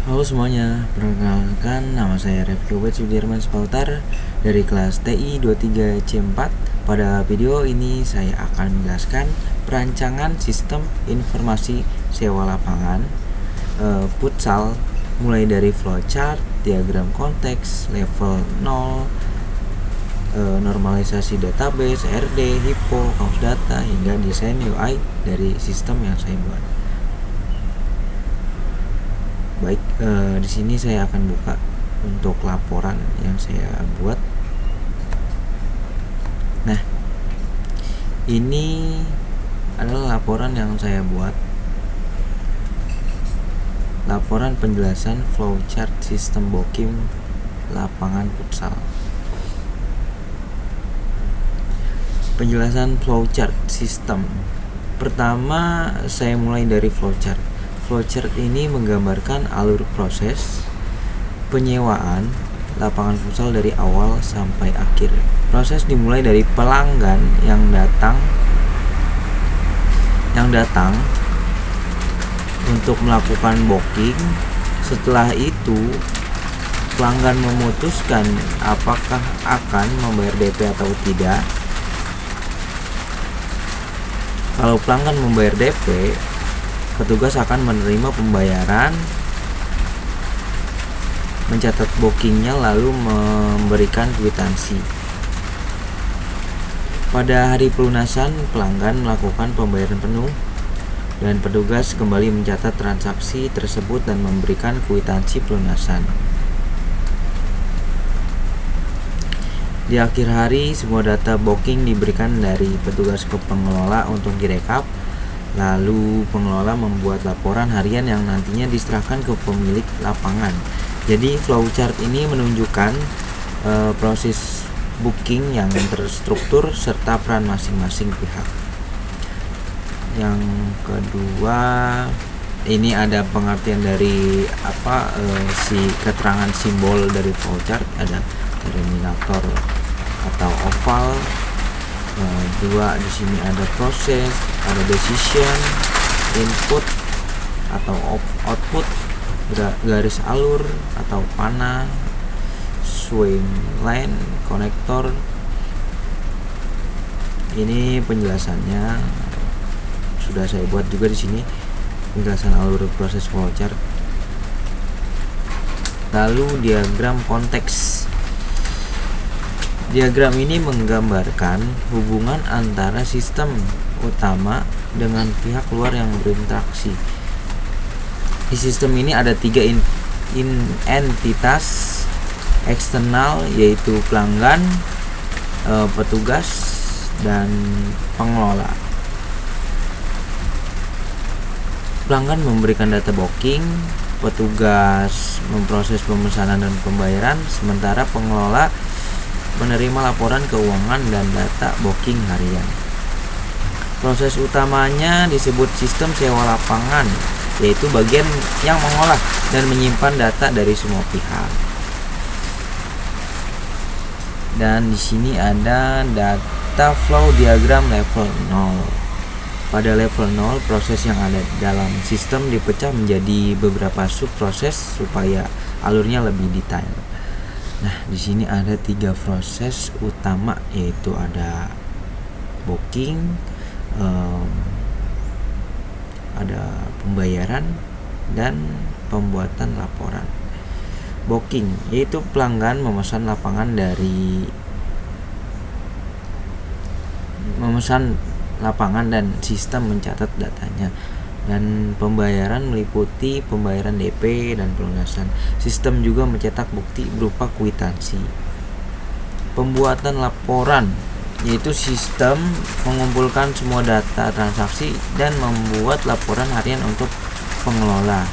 Halo semuanya, perkenalkan nama saya Refki Obed Sudirman Spautar dari kelas TI 23C4. Pada video ini saya akan menjelaskan perancangan sistem informasi sewa lapangan futsal, mulai dari flowchart, diagram konteks, level 0, normalisasi database, RD, HIPPO, kaos data, hingga desain UI dari sistem yang saya buat. Baik, di sini saya akan buka untuk laporan yang saya buat. Nah, ini adalah laporan yang saya buat. Laporan penjelasan flowchart sistem booking lapangan futsal. Penjelasan flowchart sistem. Pertama, saya mulai dari flowchart. Flowchart ini menggambarkan alur proses penyewaan lapangan futsal dari awal sampai akhir. Proses dimulai dari pelanggan yang datang untuk melakukan booking. Setelah itu, pelanggan memutuskan apakah akan membayar DP atau tidak. Kalau pelanggan membayar DP, petugas akan menerima pembayaran, mencatat bookingnya, lalu memberikan kwitansi. Pada hari pelunasan, pelanggan melakukan pembayaran penuh dan petugas kembali mencatat transaksi tersebut dan memberikan kwitansi pelunasan. Di akhir hari, semua data booking diberikan dari petugas ke pengelola untuk direkap. Lalu pengelola membuat laporan harian yang nantinya diserahkan ke pemilik lapangan. Jadi flowchart ini menunjukkan proses booking yang terstruktur serta peran masing-masing pihak. Yang kedua, ini ada pengertian dari si keterangan simbol dari flowchart. Ada terminator atau oval. Dua, di sini ada proses, ada decision, input atau output, garis alur atau panah, swing line, konektor. Ini penjelasannya sudah saya buat juga di sini, penjelasan alur proses flowchart. Lalu diagram konteks. Diagram ini menggambarkan hubungan antara sistem utama dengan pihak luar yang berinteraksi. Di sistem ini ada 3 entitas eksternal, yaitu pelanggan, petugas, dan pengelola. Pelanggan memberikan data booking, petugas memproses pemesanan dan pembayaran, sementara pengelola menerima laporan keuangan dan data booking harian. Proses utamanya disebut sistem sewa lapangan, yaitu bagian yang mengolah dan menyimpan data dari semua pihak. Dan di sini ada data flow diagram level 0. Pada level 0, proses yang ada dalam sistem dipecah menjadi beberapa subproses supaya alurnya lebih detail. Nah, di sini ada 3 proses utama, yaitu ada booking, ada pembayaran, dan pembuatan laporan. Booking yaitu pelanggan memesan lapangan dan sistem mencatat datanya. Dan pembayaran meliputi pembayaran DP dan pelunasan. Sistem juga mencetak bukti berupa kwitansi. Pembuatan laporan yaitu sistem mengumpulkan semua data transaksi dan membuat laporan harian untuk pengelola.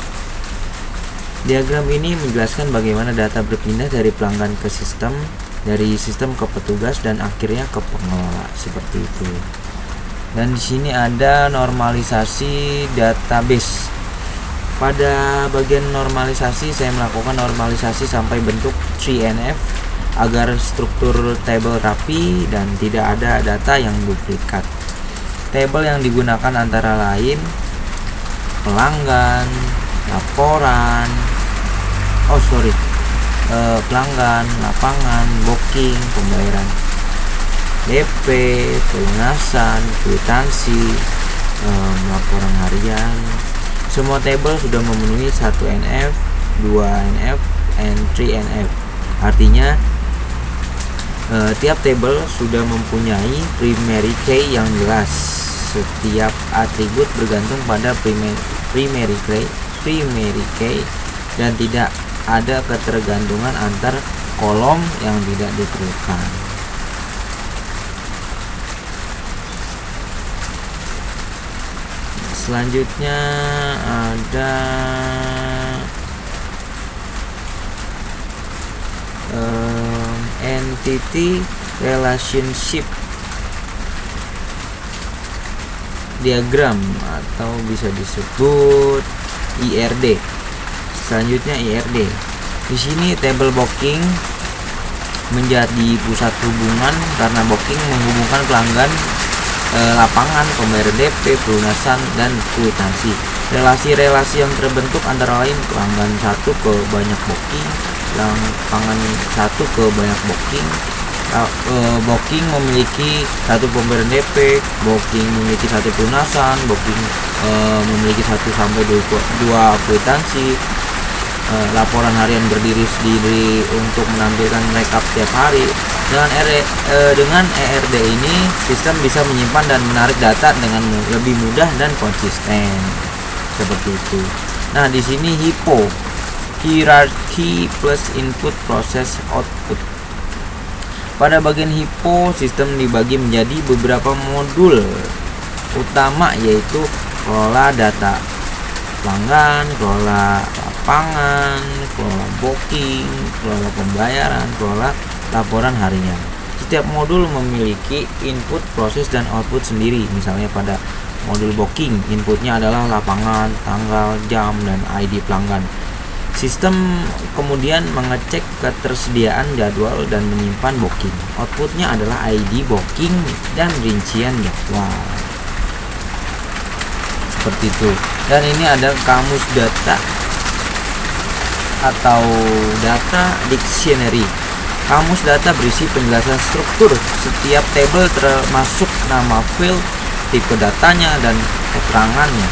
Diagram ini menjelaskan bagaimana data berpindah dari pelanggan ke sistem, dari sistem ke petugas, dan akhirnya ke pengelola, seperti itu. Dan di sini ada normalisasi database. Pada bagian normalisasi, saya melakukan normalisasi sampai bentuk 3NF agar struktur tabel rapi dan tidak ada data yang duplikat. Tabel yang digunakan antara lain pelanggan, laporan, pelanggan, lapangan, booking, pembayaran DP, pelunasan, kwitansi, laporan harian. Semua table sudah memenuhi 1 NF, 2 NF, and 3 NF. Artinya tiap table sudah mempunyai primary key yang jelas. Setiap atribut bergantung pada primary key dan tidak ada ketergantungan antar kolom yang tidak diperlukan. Selanjutnya ada entity relationship diagram atau bisa disebut IRD. Selanjutnya IRD. Di sini table booking menjadi pusat hubungan karena booking menghubungkan pelanggan, lapangan, pembayar DP, pelunasan, dan kwitansi. Relasi-relasi yang terbentuk antara lain pelanggan satu ke banyak booking, lapangan satu ke banyak booking, booking memiliki satu pembayaran DP, booking memiliki satu pelunasan, booking memiliki 1 sampai 2 kwitansi. Laporan harian berdiri sendiri untuk menampilkan rekap setiap hari. Dengan ERD ini, sistem bisa menyimpan dan menarik data dengan lebih mudah dan konsisten. Seperti itu. Nah, di sini HIPO, hierarchy plus input process output. Pada bagian HIPO, sistem dibagi menjadi beberapa modul utama, yaitu kelola data pelanggan, kelola lapangan, kelola booking, kelola pembayaran, kelola laporan harian. Setiap modul memiliki input, proses, dan output sendiri. Misalnya pada modul booking, inputnya adalah lapangan, tanggal, jam, dan ID pelanggan. Sistem kemudian mengecek ketersediaan jadwal dan menyimpan booking. Outputnya adalah ID booking dan rincian jadwal. Seperti itu. Dan ini ada kamus data atau data dictionary. Kamus data berisi penjelasan struktur setiap table termasuk nama file, tipe datanya, dan keterangannya.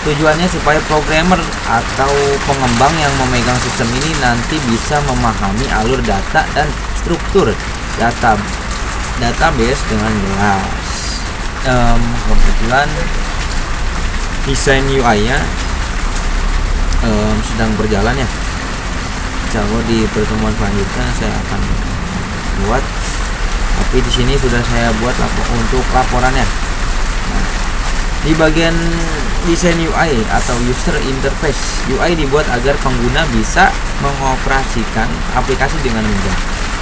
Tujuannya supaya programmer atau pengembang yang memegang sistem ini nanti bisa memahami alur data dan struktur database dengan jelas. Kebetulan desain UI-nya sedang berjalan ya. Insya di pertemuan selanjutnya saya akan buat. Tapi di sini sudah saya buat untuk laporannya. Nah, di bagian desain UI atau user interface, UI dibuat agar pengguna bisa mengoperasikan aplikasi dengan mudah.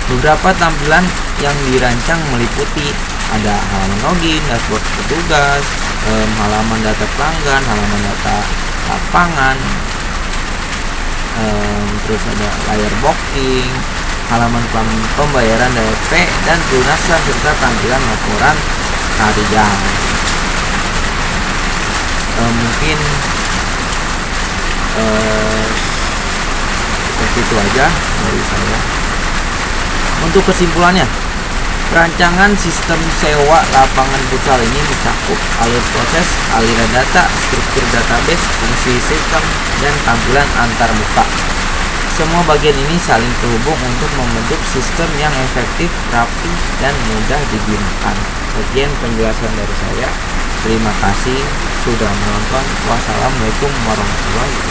Beberapa tampilan yang dirancang meliputi ada halaman login, dashboard petugas, halaman data pelanggan, halaman data lapangan, terus ada layar booking, halaman pembayaran DP dan pelunasan, serta tampilan laporan harian. Mungkin seperti itu aja dari saya. Untuk kesimpulannya, rancangan sistem sewa lapangan futsal ini mencakup alur proses, aliran data, struktur database, fungsi sistem, dan tampilan antar muka. Semua bagian ini saling terhubung untuk membentuk sistem yang efektif, rapi, dan mudah digunakan. Sekian penjelasan dari saya. Terima kasih sudah menonton. Wassalamualaikum warahmatullahi wabarakatuh.